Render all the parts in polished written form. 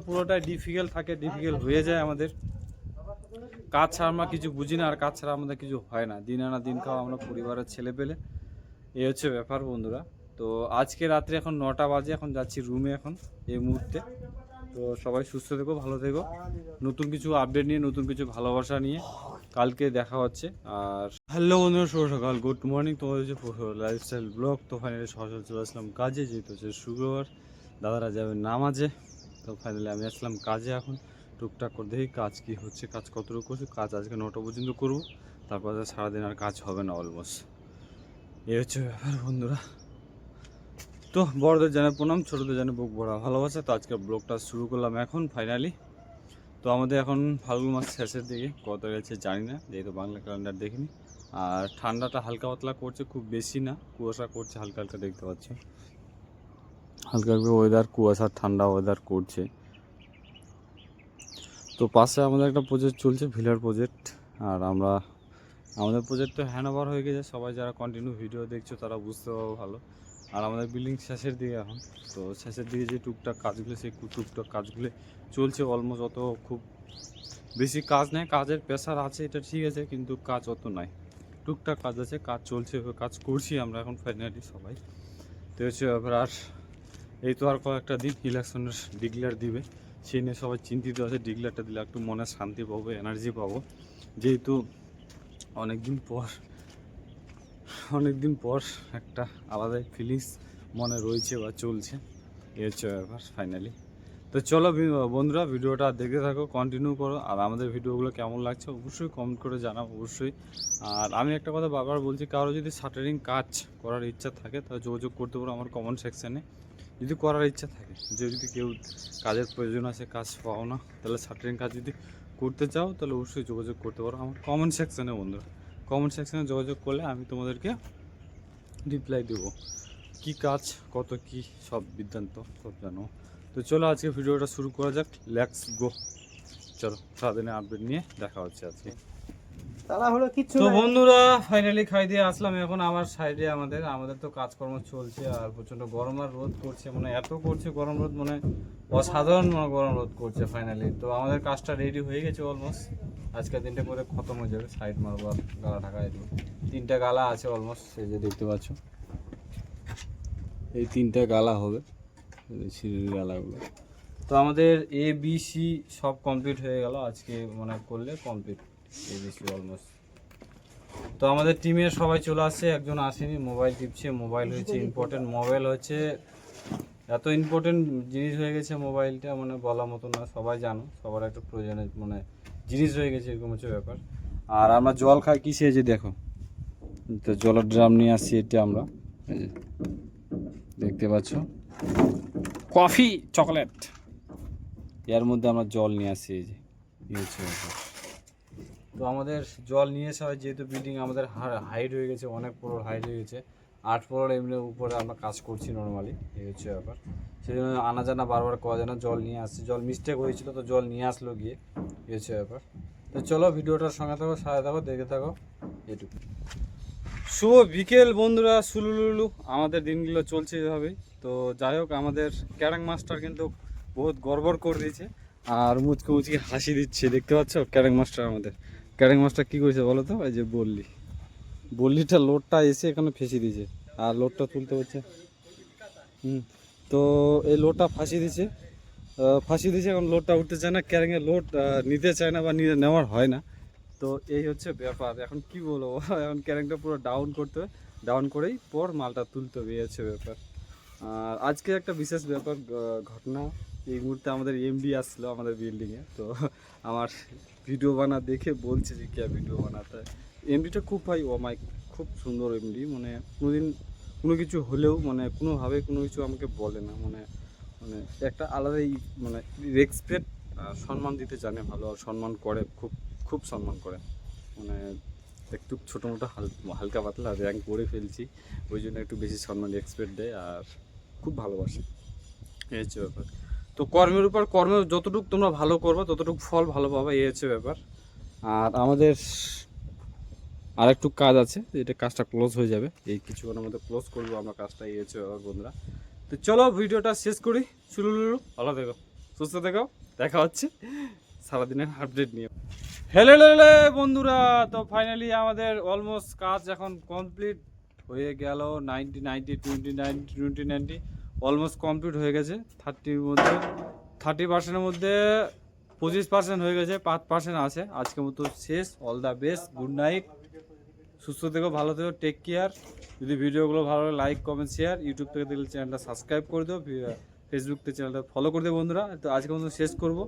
পুরোটাই ডিফিকাল্ট থাকে, ডিফিকাল্ট হয়ে যায় আমাদের। কাজ ছাড়া আমরা কিছু বুঝি না, আর কাজ ছাড়া আমাদের কিছু হয় না। দিন আনা দিন খাওয়া আমরা পরিবারের ছেলে পেলে, এই হচ্ছে ব্যাপার বন্ধুরা। তো আজকে রাত্রে এখন 9টা বাজে, এখন যাচ্ছি রুমে এখন এই মুহূর্তে। তো সবাই সুস্থ থেকো, ভালো থেকো, নতুন কিছু আপডেট নিয়ে, নতুন কিছু ভালোবাসা নিয়ে কালকে দেখা হচ্ছে। আর হ্যালো বন্ধুরা, শুভ সকাল, গুড মর্নিং। তোমাদের হচ্ছে লাইফস্টাইল ব্লগ। তো ফাইনালি সকাল চলে আসলাম কাজে, যেহেতু হচ্ছে শুক্রবার, দাদারা যাবে নামাজে। তো ফাইনালি আমি আসলাম কাজে এখন। টুকটাক করে দেখি কাজ কি হচ্ছে, কাজ কতটুকু করছি। কাজ আজকে 9টা পর্যন্ত করবো, তারপর সারাদিন আর কাজ হবে না অলমোস্ট। এই হচ্ছে ব্যাপার বন্ধুরা। তো বড়দের জানে প্রণাম, ছোটদের জানে বুক ভরা ভালোবাসা। তো আজকে ব্লগটা শুরু করলাম এখন ফাইনালি। তো আমাদের এখন ফাল্গুন মাস শেষের দিকে, কত গেছে জানি না, যেহেতু বাংলা ক্যালেন্ডার দেখিনি। আর ঠান্ডাটা হালকা পাতলা করছে, খুব বেশি না, কুয়াশা করছে হালকা হালকা, দেখতে পাচ্ছ হালকা হালকা ওয়েদার, কুয়াশা ঠান্ডা ওয়েদার করছে। তো পাশে আমাদের একটা প্রজেক্ট চলছে, ভিলার প্রজেক্ট। আর আমাদের প্রজেক্ট তো হ্যান্ড ওভার হয়ে গেছে। সবাই যারা কন্টিনিউ ভিডিও দেখছো তারা বুঝতে পারবো ভালো। আর আমাদের বিল্ডিং শেষের দিকে এখন। তো শেষের দিকে যে টুকটাক কাজগুলো, সেই টুকটাক কাজগুলো চলছে অলমোস্ট। অত খুব বেশি কাজ নেই, কাজের প্রেশার আছে এটা ঠিক আছে, কিন্তু কাজ অত নাই, টুকটাক কাজ আছে, কাজ চলছে, কাজ করছি আমরা এখন ফাইনালি সবাই। তো হচ্ছে এবার আর এই তো আর কয়েকটা দিন ইলেকশনের ডিক্লেয়ার দিবে, সেই নিয়ে সবাই চিন্তিত আছে। ডিক্লেয়ারটা দিলে একটু মনে শান্তি পাবো, এনার্জি পাবো, যেহেতু অনেক দিন পর একটা আলাদাই ফিলিংস মনে রয়েছে বা চলছে। এই হচ্ছে ব্যাপার ফাইনালি। তো চলো বন্ধুরা, ভিডিওটা দেখতে থাকো, কন্টিনিউ করো। আর আমাদের ভিডিওগুলো কেমন লাগছে অবশ্যই কমেন্ট করে জানাও অবশ্যই। আর আমি একটা কথা বারবার বলছি, কারো যদি শাটারিং কাজ করার ইচ্ছা থাকে তাহলে যোগাযোগ করতে পারো আমার কমেন্ট সেকশানে। যদি করার ইচ্ছা থাকে, যদি কেউ কাজের প্রয়োজন আছে, কাজ পাও না, তাহলে শাটারিং কাজ যদি করতে চাও তাহলে অবশ্যই যোগাযোগ করতে পারো আমার কমেন্ট সেকশানে বন্ধুরা। কমেন্ট সেকশানে যোগাযোগ করলে আমি তোমাদেরকে রিপ্লাই দেবো, কি কাজ কত কি সব বৃত্তান্ত সব জানো। তো চলো আজকে ভিডিওটা শুরু করা যাক, লেটস গো। চলো সারাদিনে আপডেট নিয়ে দেখা হচ্ছে আজকে। তো বন্ধুরা ফাইনালি খাই দিয়ে আসলাম এখন আমার সাইডে। আমাদের তো কাজকর্ম চলছে, আর প্রচণ্ড গরম আর রোদ করছে, মানে এত করছে গরম রোদ, মানে অসাধারণ গরম রোদ করছে ফাইনালি। তো আমাদের কাজটা রেডি হয়ে গেছে অলমোস্ট, আজকের দিনটা করে খতম হয়ে যাবে। সাইড মারবো আর গালা ঢাকা দিয়ে, 3টা গালা আছে অলমোস্ট, সেই যে দেখতে পাচ্ছ এই 3টা গালা হবে, সিঁড়ির গালাগুলো। তো আমাদের ABC সব কমপ্লিট হয়ে গেল আজকে, মানে করলে কমপ্লিট ABC অলমোস্ট। তো আমাদের টিমের সবাই চলে আসছে, একজন আসেনি, মোবাইল টিপছে। মোবাইল হচ্ছে ইম্পর্টেন্ট, মোবাইল হচ্ছে এত ইম্পর্টেন্ট জিনিস হয়ে গেছে মোবাইলটা, মানে বলার মতো না, সবাই জানো, সবার একটা প্রয়োজনের মানে জিনিস হয়ে গেছে, এরকম হচ্ছে ব্যাপার। আর আমরা জল খাই কিসে, এই যে দেখো, তো জলের ড্রাম নিয়ে আসছি, এটা আমরা এই যে দেখতে পাচ্ছ, কফি চকলেট, এর মধ্যে আমরা জল নিয়ে আসি, এই যে এই হচ্ছে ব্যাপার। তো আমাদের জল নিয়ে আসা হয়, যেহেতু বিল্ডিং আমাদের হাইট হয়ে গেছে, অনেক ফ্লোর হাইট হয়ে গেছে, 8 ফ্লোর এমনি উপরে আমরা কাজ করছি নর্মালি, এই হচ্ছে ব্যাপার। সেই জন্য আনা জানা বারবার করা যায় না, জল নিয়ে আসছি, জল মিস্টেক হয়েছিল তো জল নিয়ে আসলো গিয়ে, এই হচ্ছে ব্যাপার। তো চলো ভিডিওটার সঙ্গে থাকো, সাথে থাকো, দেখে থাকো এটুকু। শুভ বিকেল বন্ধুরা, সুলুলুলু আমাদের দিনগুলো চলছে এভাবেই। তো যাই হোক, আমাদের ক্যারাং মাস্টার কিন্তু বহুত গড়বড় করে দিয়েছে, আর মুচকে মুচকে হাসি দিচ্ছে, দেখতে পাচ্ছ ক্যারাং মাস্টার। আমাদের ক্যারাং মাস্টার কী করেছে বলো তো, এই যে বল্লিটা লোডটা এসে এখানে ফেঁসে দিয়েছে, আর লোডটা তুলতে হচ্ছে। তো এই লোডটা ফাঁসি দিয়েছে, এখন লোডটা উঠতে চায় না, ক্যারাংয়ের লোড নিতে চায় না বা নেওয়ার হয় না। তো এই হচ্ছে ব্যাপার, এখন কি বলবো, এখন ক্যারেংটা পুরো ডাউন করতে হবে, ডাউন করেই পর মালটা তুলতে হবে, এই হচ্ছে ব্যাপার। আর আজকে একটা বিশেষ ব্যাপার ঘটনা, এই মুহূর্তে আমাদের এমডি আসছিলো আমাদের বিল্ডিংয়ে। তো আমার ভিডিও দেখে বলছে যে কে ভিডিও বানাতে, এমডিটা খুব ভাই খুব সুন্দর এমডি, মানে কোনোদিন কোনো কিছু হলেও মানে কোনোভাবে কোনো কিছু আমাকে বলে না, মানে মানে একটা আলাদাই মানে রেসপেক্ট, সম্মান দিতে জানে ভালো, আর সম্মান করে, খুব খুব সম্মান করে। মানে একটু ছোটো মোটো হালকা পাতলা র্যাঙ্ক করে ফেলছি, ওই জন্য একটু বেশি সম্মান এক্সপেক্ট দেয়, আর খুব ভালোবাসে, এই হচ্ছে ব্যাপার। তো কর্মের উপর কর্মের যতটুকু তোমরা ভালো করবে ততটুকু ফল ভালো পাবে, এই হচ্ছে ব্যাপার। আর আমাদের আর একটু কাজ আছে, এটা কাজটা ক্লোজ হয়ে যাবে, এই কিছুক্ষণের মধ্যে ক্লোজ করবো আমরা কাজটা, এই হচ্ছে ব্যাপার বন্ধুরা। তো চলো ভিডিওটা শেষ করি, শুরু ভালো দেখো। সুস্থ থেকো, দেখা হচ্ছে সারাদিনের আপডেট নিয়ে। হ্যালো বন্ধুরা, তো ফাইনালি আমাদের অলমোস্ট কাজ এখন কমপ্লিট হয়ে গেল। 90 অলমোস্ট কমপ্লিট হয়ে গেছে। 30% মধ্যে 25% হয়ে গেছে, 5% আছে। আজকের মতো শেষ। All the best, good night, সুস্থ থেকো, ভালো থেকো, টেক কেয়ার। যদি ভিডিওগুলো ভালো লাগে লাইক কমেন্ট শেয়ার, ইউটিউব থেকে দেখলে চ্যানেলটা সাবস্ক্রাইব করে দিও, ফেসবুক থেকে চ্যানেলটা ফলো করে দেবো বন্ধুরা। তো আজকের মতো শেষ করব।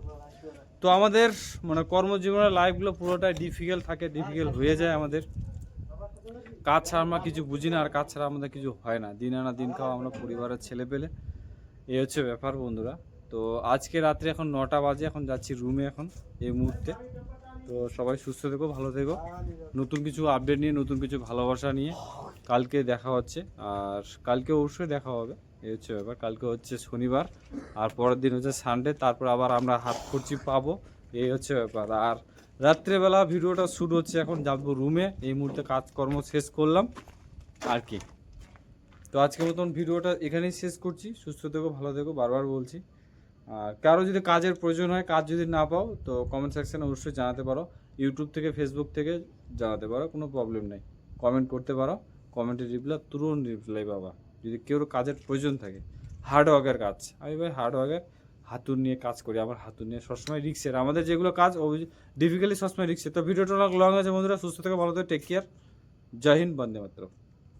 তো আমাদের মানে কর্মজীবনের লাইফগুলো পুরোটাই ডিফিকাল্ট থাকে, ডিফিকাল্ট হয়ে যায় আমাদের। কাজ ছাড়া আমরা কিছু বুঝি না, আর কাজ ছাড়া আমাদের কিছু হয় না। দিন আনা দিন খাওয়া আমরা পরিবারের ছেলে পেলে, এই হচ্ছে ব্যাপার বন্ধুরা। তো আজকে রাত্রে এখন 9টা বাজে, এখন যাচ্ছি রুমে এখন এই মুহূর্তে। তো সবাই সুস্থ থেকো, ভালো থেকো। নতুন কিছু আপডেট নিয়ে, নতুন কিছু ভালোবাসা নিয়ে কালকে দেখা হচ্ছে। আর কালকে অবশ্যই দেখা হবে, এই হচ্ছে ব্যাপার। কালকে হচ্ছে শনিবার, আর পরের দিন হচ্ছে সানডে। তারপর আবার আমরা হাত খরচি পাবো, এই হচ্ছে ব্যাপার। আর রাত্রেবেলা ভিডিওটা শ্যুট হচ্ছে, এখন যাবো রুমে। এই মুহূর্তে কাজকর্ম শেষ করলাম আর কি। তো আজকের মতন ভিডিওটা এখানেই শেষ করছি। সুস্থ থেকো, ভালো থেকো, বারবার বলছি। আর কারো যদি কাজের প্রয়োজন হয়, কাজ যদি না পাও, তো কমেন্ট সেকশানে অবশ্যই জানাতে পারো। ইউটিউব থেকে, ফেসবুক থেকে জানাতে পারো, কোনো প্রবলেম নেই। কমেন্ট করতে পারো, কমেন্টের তুরন্ত রিপ্লাই পাবা যদি কেউ কাজের প্রয়োজন থাকে। হার্ডওয়ার্কের কাজ, আমি ভাই হার্ডওয়ার্কের হাতুর নিয়ে কাজ করি। আমার হাতুর নিয়ে সবসময় রিক্সের, আমাদের যেগুলো কাজ ডিফিকাল্টলি সবসময় রিক্সের। তো ভিডিওটা লং আছে বন্ধুরা, সুস্থ থেকে ভালো থেকে, টেক কেয়ার। জয় হিন্দ, বন্দে মাতরম।